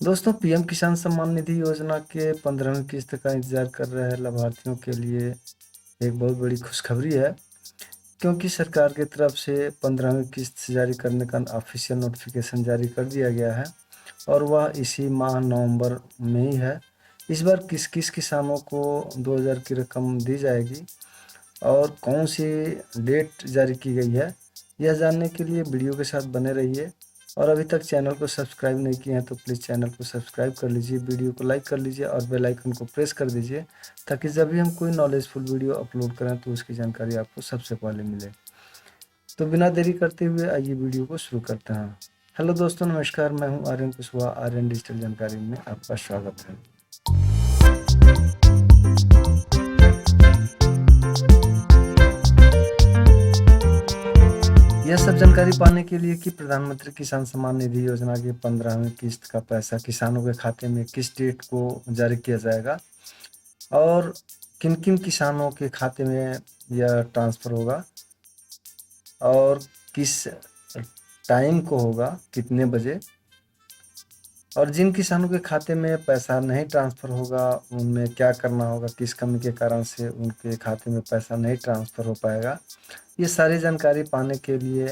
दोस्तों, पीएम किसान सम्मान निधि योजना के 15वीं किस्त का इंतजार कर रहे लाभार्थियों के लिए एक बहुत बड़ी खुशखबरी है, क्योंकि सरकार की तरफ से 15वीं किस्त जारी करने का ऑफिशियल नोटिफिकेशन जारी कर दिया गया है और वह इसी माह नवंबर में ही है। इस बार किस किस किसानों को 2000 की रकम दी जाएगी और कौन सी डेट जारी की गई है, यह जानने के लिए वीडियो के साथ बने रहिए। और अभी तक चैनल को सब्सक्राइब नहीं किए हैं तो प्लीज़ चैनल को सब्सक्राइब कर लीजिए, वीडियो को लाइक कर लीजिए और बेल आइकन को प्रेस कर दीजिए, ताकि जब भी हम कोई नॉलेजफुल वीडियो अपलोड करें तो उसकी जानकारी आपको सबसे पहले मिले। तो बिना देरी करते हुए आइए वीडियो को शुरू करते हैं। हेलो दोस्तों, नमस्कार। मैं हूं आर्यन कुशवाहा। आर्यन डिजिटल जानकारी में आपका स्वागत है। यह सब जानकारी पाने के लिए कि प्रधानमंत्री किसान सम्मान निधि योजना की 15वीं किस्त का पैसा किसानों के खाते में किस डेट को जारी किया जाएगा और किन किन किसानों के खाते में यह ट्रांसफ़र होगा और किस टाइम को होगा, कितने बजे, और जिन किसानों के खाते में पैसा नहीं ट्रांसफ़र होगा उनमें क्या करना होगा, किस कमी के कारण से उनके खाते में पैसा नहीं ट्रांसफ़र हो पाएगा। ये सारी जानकारी पाने के लिए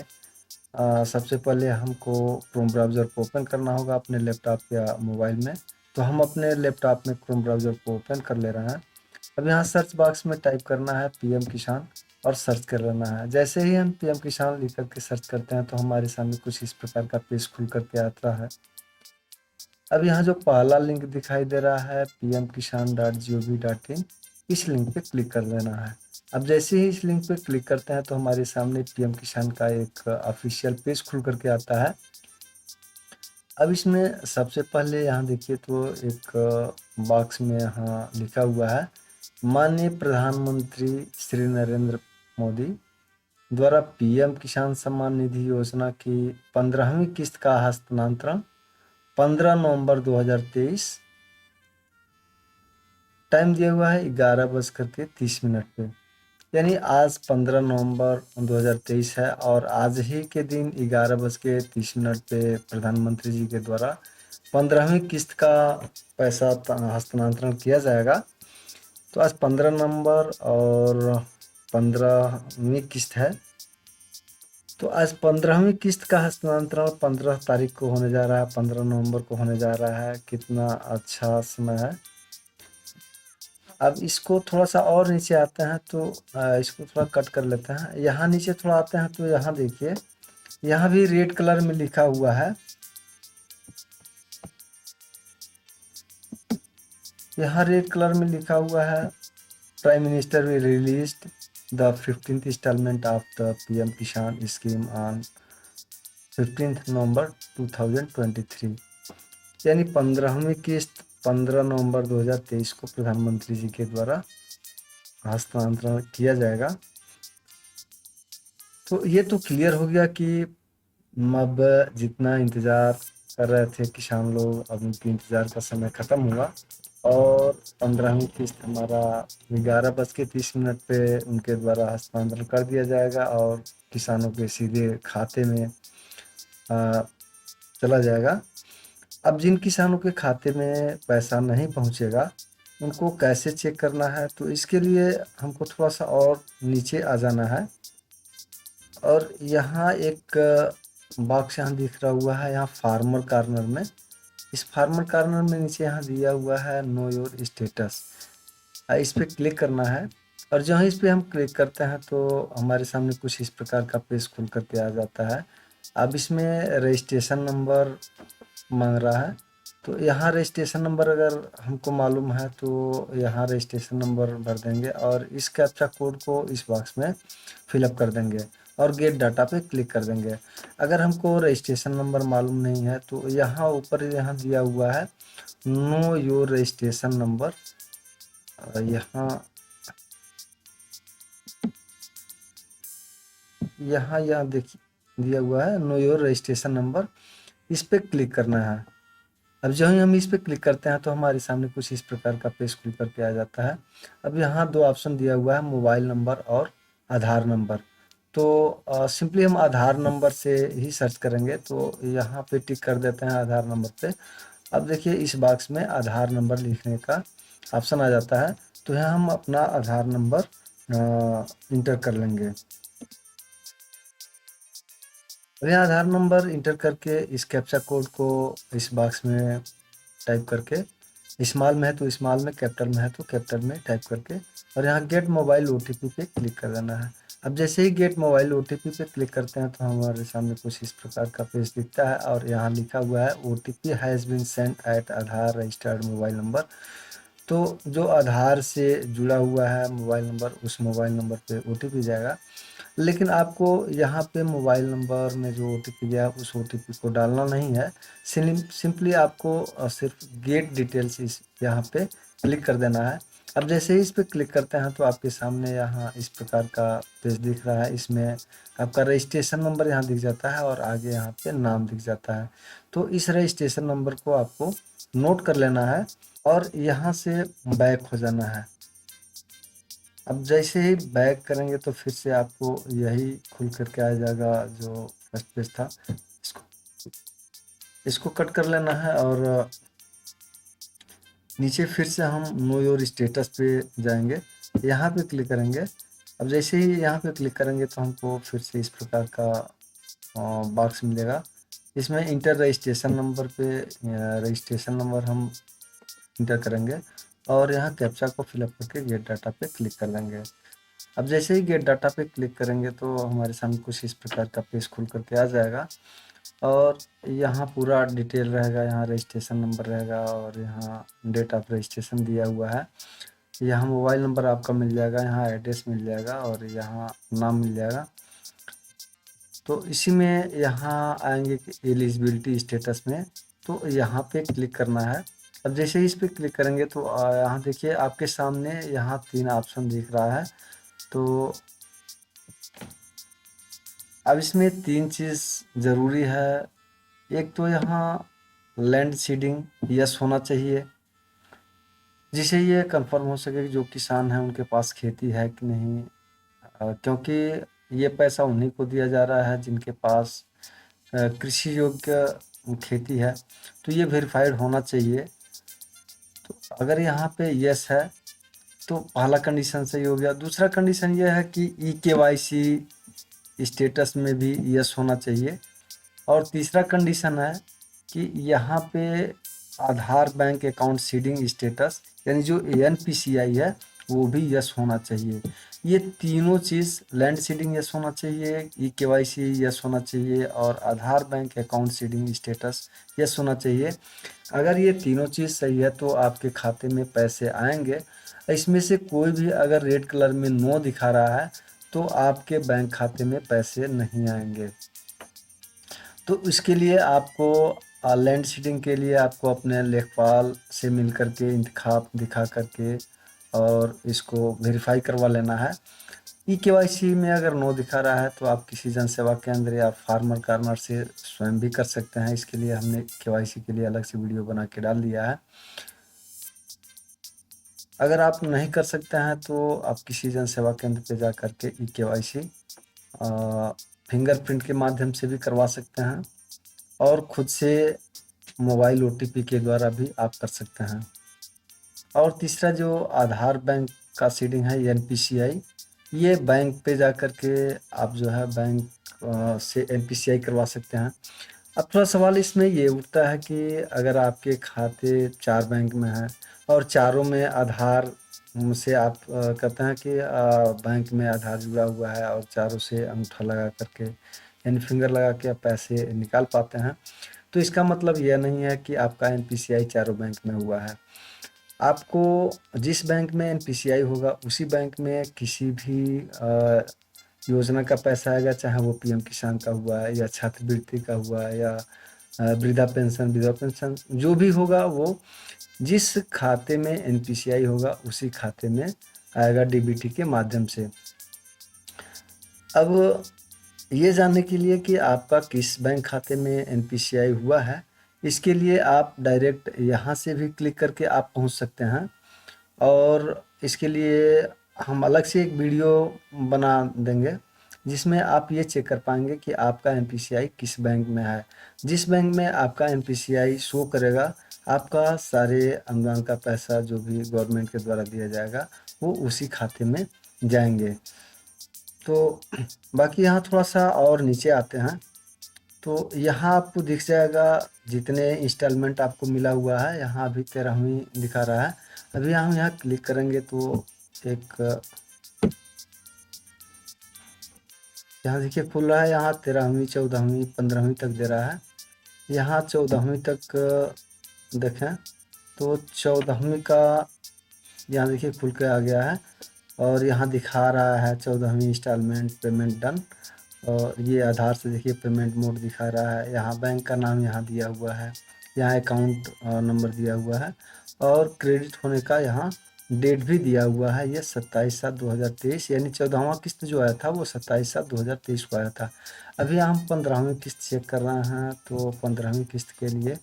सबसे पहले हमको क्रोम ब्राउज़र को ओपन करना होगा अपने लैपटॉप या मोबाइल में। तो हम अपने लैपटॉप में क्रोम ब्राउज़र को ओपन कर ले रहे हैं। अब यहाँ सर्च बॉक्स में टाइप करना है पीएम किसान और सर्च कर लेना है। जैसे ही हम पीएम किसान लिख करके सर्च करते हैं तो हमारे सामने कुछ इस प्रकार का पेज खुल करके आता है। अब यहाँ जो पहला लिंक दिखाई दे रहा है pmkisan.gov.in, इस लिंक पे क्लिक कर लेना है। अब जैसे ही इस लिंक पे क्लिक करते हैं तो हमारे सामने पीएम किसान का एक ऑफिशियल पेज खुल करके आता है। अब इसमें सबसे पहले यहाँ देखिए तो एक बॉक्स में यहाँ लिखा हुआ है, माननीय प्रधानमंत्री श्री नरेंद्र मोदी द्वारा पीएम किसान सम्मान निधि योजना की 15वीं किस्त का हस्तांतरण 15 नवंबर 2023। टाइम दिया हुआ है 11:30 पे, यानी आज 15 नवंबर 2023 है और आज ही के दिन 11:30 पे प्रधानमंत्री जी के द्वारा 15वीं किस्त का पैसा हस्तांतरण किया जाएगा। तो आज 15 नवंबर और 15वीं किस्त है। तो आज 15वीं किस्त का हस्तांतरण 15 तारीख को होने जा रहा है, 15 नवंबर को होने जा रहा है। कितना अच्छा समय है। अब इसको थोड़ा सा और नीचे आते हैं तो इसको थोड़ा कट कर लेते हैं। यहाँ नीचे थोड़ा आते हैं तो यहाँ देखिए, यहाँ भी रेड कलर में लिखा हुआ है, यहाँ रेड कलर में लिखा हुआ है, prime minister will released the 15th installment of the PM Kisan scheme on 15th नवंबर 2023, यानी 15वीं किस्त 15 नवंबर 2023 को प्रधानमंत्री जी के द्वारा हस्तांतरण किया जाएगा। तो ये तो क्लियर हो गया कि अब जितना इंतज़ार कर रहे थे किसान लोग, अब उनके इंतज़ार का समय ख़त्म हुआ और 15वीं किस्त हमारा 11:30 पे उनके द्वारा हस्तांतरण कर दिया जाएगा और किसानों के सीधे खाते में चला जाएगा। अब जिन किसानों के खाते में पैसा नहीं पहुंचेगा उनको कैसे चेक करना है, तो इसके लिए हमको थोड़ा सा और नीचे आ जाना है और यहाँ एक बॉक्स यहाँ दिख रहा हुआ है, यहाँ फार्मर कॉर्नर में। इस फार्मर कॉर्नर में नीचे यहाँ दिया हुआ है नो योर स्टेटस, इस पर क्लिक करना है और जहाँ इस पर हम क्लिक करते हैं तो हमारे सामने कुछ इस प्रकार का पेज खुल करके आ जाता है। अब इसमें रजिस्ट्रेशन नंबर मांग रहा है, तो यहाँ रजिस्ट्रेशन नंबर अगर हमको मालूम है तो यहाँ रजिस्ट्रेशन नंबर भर देंगे और इस कैप्चा कोड को इस बॉक्स में फिलअप कर देंगे और गेट डाटा पे क्लिक कर देंगे। अगर हमको रजिस्ट्रेशन नंबर मालूम नहीं है तो यहाँ ऊपर यहाँ दिया हुआ है नो योर रजिस्ट्रेशन नंबर, यहाँ यहाँ यहाँ देखिए दिया हुआ है नो योर रजिस्ट्रेशन नंबर, इस पर क्लिक करना है। अब जो ही हम इस पर क्लिक करते हैं तो हमारे सामने कुछ इस प्रकार का पेज खुल करके आ जाता है। अब यहाँ दो ऑप्शन दिया हुआ है, मोबाइल नंबर और आधार नंबर। तो सिंपली हम आधार नंबर से ही सर्च करेंगे, तो यहाँ पे टिक कर देते हैं आधार नंबर पे। अब देखिए इस बॉक्स में आधार नंबर लिखने का ऑप्शन आ जाता है, तो यहाँ हम अपना आधार नंबर इंटर कर लेंगे। अब यहाँ आधार नंबर इंटर करके इस कैप्चा कोड को इस बॉक्स में टाइप करके, स्मॉल में है तो स्मॉल में, कैपिटल में है तो कैपिटल में टाइप करके, और यहाँ गेट मोबाइल ओटीपी पे क्लिक कर देना है। अब जैसे ही गेट मोबाइल ओटीपी पे क्लिक करते हैं तो हमारे सामने कुछ इस प्रकार का पेज दिखता है, और यहाँ लिखा हुआ है OTP has been sent at Aadhaar registered mobile number. तो जो आधार से जुड़ा हुआ है मोबाइल नंबर, उस मोबाइल नंबर पे ओटीपी जाएगा। लेकिन आपको यहाँ पे मोबाइल नंबर में जो ओटीपी गया उस ओटीपी को डालना नहीं है। सिंपली आपको सिर्फ गेट डिटेल्स इस यहाँ पे क्लिक कर देना है। अब जैसे ही इस पे क्लिक करते हैं तो आपके सामने यहाँ इस प्रकार का पेज दिख रहा है। इसमें आपका रजिस्ट्रेशन नंबर यहाँ दिख जाता है और आगे यहाँ पे नाम दिख जाता है। तो इस रजिस्ट्रेशन नंबर को आपको नोट कर लेना है और यहाँ से बैक हो जाना है। अब जैसे ही बैक करेंगे तो फिर से आपको यही खुल करके आ जाएगा जो फर्स्ट पेज था। इसको इसको कट कर लेना है और नीचे फिर से हम नो योर स्टेटस पे जाएंगे, यहाँ पे क्लिक करेंगे। अब जैसे ही यहाँ पे क्लिक करेंगे तो हमको फिर से इस प्रकार का बॉक्स मिलेगा। इसमें इंटर रजिस्ट्रेशन नंबर पे रजिस्ट्रेशन नंबर हम इंटर करेंगे और यहाँ कैप्चा को फिलअप करके गेट डाटा पे क्लिक कर देंगे। अब जैसे ही गेट डाटा पे क्लिक करेंगे तो हमारे सामने कुछ इस प्रकार का पेज खुल करके आ जाएगा और यहाँ पूरा डिटेल रहेगा। यहाँ रजिस्ट्रेशन नंबर रहेगा और यहाँ डेट ऑफ रजिस्ट्रेशन दिया हुआ है। यहाँ मोबाइल नंबर आपका मिल जाएगा, यहाँ एड्रेस मिल जाएगा और यहाँ नाम मिल जाएगा। तो इसी में यहाँ आएंगे कि एलिजिबिलिटी स्टेटस में, तो यहाँ पे क्लिक करना है। अब जैसे ही इस पे क्लिक करेंगे तो यहाँ देखिए आपके सामने यहाँ 3 ऑप्शन दिख रहा है। तो अब इसमें 3 चीज़ ज़रूरी है। एक तो यहाँ लैंड सीडिंग यस होना चाहिए, जिससे ये कंफर्म हो सके कि जो किसान हैं उनके पास खेती है कि नहीं, क्योंकि ये पैसा उन्हीं को दिया जा रहा है जिनके पास कृषि योग्य खेती है, तो ये वेरीफाइड होना चाहिए। तो अगर यहाँ पे यस है तो पहला कंडीशन सही हो गया। दूसरा कंडीशन ये है कि EKYC स्टेटस में भी यस होना चाहिए। और तीसरा कंडीशन है कि यहाँ पे आधार बैंक अकाउंट सीडिंग स्टेटस यानी जो ANPCI है वो भी यस होना चाहिए। ये तीनों चीज़, लैंड सीडिंग यस होना चाहिए, EKYC यस होना चाहिए और Aadhaar bank account seeding status yes होना चाहिए। अगर ये तीनों चीज़ सही है तो आपके खाते में पैसे आएंगे। इसमें से कोई भी अगर रेड कलर में नो दिखा रहा है तो आपके बैंक खाते में पैसे नहीं आएंगे। तो इसके लिए आपको लैंड सीडिंग के लिए आपको अपने लेखपाल से मिल करके इंतखाब दिखा करके और इसको वेरीफाई करवा लेना है। EKYC में अगर नो दिखा रहा है तो आप किसी जन सेवा केंद्र या फार्मर कार्नर से स्वयं भी कर सकते हैं। इसके लिए हमने KYC के लिए अलग से वीडियो बना के डाल दिया है। अगर आप नहीं कर सकते हैं तो आप किसी जन सेवा केंद्र पे जा करके EKYC फिंगरप्रिंट के माध्यम से भी करवा सकते हैं और खुद से मोबाइल OTP के द्वारा भी आप कर सकते हैं। और तीसरा जो आधार बैंक का सीडिंग है NPCI, ये बैंक पे जा कर के आप जो है बैंक से NPCI करवा सकते हैं। अब थोड़ा सवाल इसमें ये उठता है कि अगर आपके खाते 4 बैंक में हैं और चारों में आधार से आप कहते हैं कि बैंक में आधार जुड़ा हुआ है और चारों से अंगूठा लगा करके यानी फिंगर लगा के आप पैसे निकाल पाते हैं, तो इसका मतलब यह नहीं है कि आपका NPCI चारों बैंक में हुआ है। आपको जिस बैंक में NPCI होगा उसी बैंक में किसी भी योजना का पैसा आएगा, चाहे वो PM किसान का हुआ है या छात्रवृत्ति का हुआ है या वृद्धा पेंशन, विधवा पेंशन, जो भी होगा वो जिस खाते में NPCI होगा उसी खाते में आएगा DBT के माध्यम से। अब ये जानने के लिए कि आपका किस बैंक खाते में NPCI हुआ है, इसके लिए आप डायरेक्ट यहाँ से भी क्लिक करके आप पहुँच सकते हैं और इसके लिए हम अलग से एक वीडियो बना देंगे जिसमें आप ये चेक कर पाएंगे कि आपका NPCI किस बैंक में है। जिस बैंक में आपका NPCI शो करेगा आपका सारे अनुदान का पैसा जो भी गवर्नमेंट के द्वारा दिया जाएगा वो उसी खाते में जाएंगे। तो बाकी यहाँ थोड़ा सा और नीचे आते हैं तो यहाँ आपको दिख जाएगा जितने इंस्टॉलमेंट आपको मिला हुआ है। यहाँ अभी 13वीं दिखा रहा है। अभी हम यहाँ क्लिक करेंगे तो एक यहाँ देखिए खुल रहा है। यहाँ 13वीं 14वीं 15वीं तक दे रहा है। यहाँ 14वीं तक देखें तो 14वीं का यहाँ देखिए खुल के आ गया है और यहाँ दिखा रहा है 14वीं इंस्टॉलमेंट पेमेंट डन। और ये आधार से देखिए पेमेंट मोड दिखा रहा है। यहाँ बैंक का नाम यहाँ दिया हुआ है, यहाँ अकाउंट नंबर दिया हुआ है और क्रेडिट होने का यहाँ डेट भी दिया हुआ है। ये 27/7/2023 यानी 14वां किस्त जो आया था वो 27/7/2023 को आया था। अभी हम 15वीं किस्त चेक कर रहे हैं तो 15वीं किस्त के लिए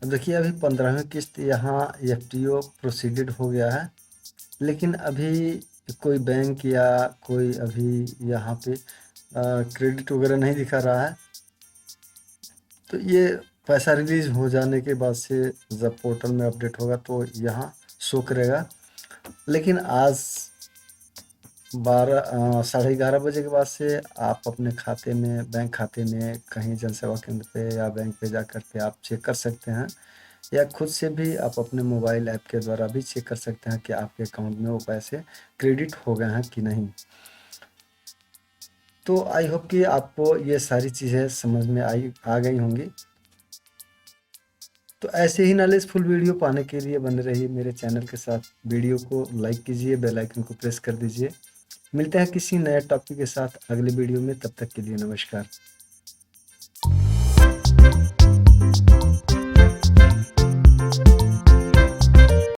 अब देखिए अभी 15वीं किस्त यहाँ एफटीओ प्रोसीडेड हो गया है, लेकिन अभी कोई बैंक या कोई अभी यहाँ पे क्रेडिट वगैरह नहीं दिखा रहा है। तो ये पैसा रिलीज हो जाने के बाद से जब पोर्टल में अपडेट होगा तो यहाँ शो करेगा। लेकिन आज 11:30 बजे के बाद से आप अपने खाते में, बैंक खाते में कहीं जनसेवा केंद्र पे या बैंक पे जा कर के आप चेक कर सकते हैं या खुद से भी आप अपने मोबाइल ऐप के द्वारा भी चेक कर सकते हैं कि आपके अकाउंट में वो पैसे क्रेडिट हो गए हैं कि नहीं। तो आई होप कि आपको ये सारी चीज़ें समझ में आ गई होंगी। तो ऐसे ही नॉलेजफुल वीडियो पाने के लिए बने रहिए मेरे चैनल के साथ। वीडियो को लाइक कीजिए, बेल आइकन को प्रेस कर दीजिए। मिलते हैं किसी नए टॉपिक के साथ अगले वीडियो में, तब तक के लिए नमस्कार।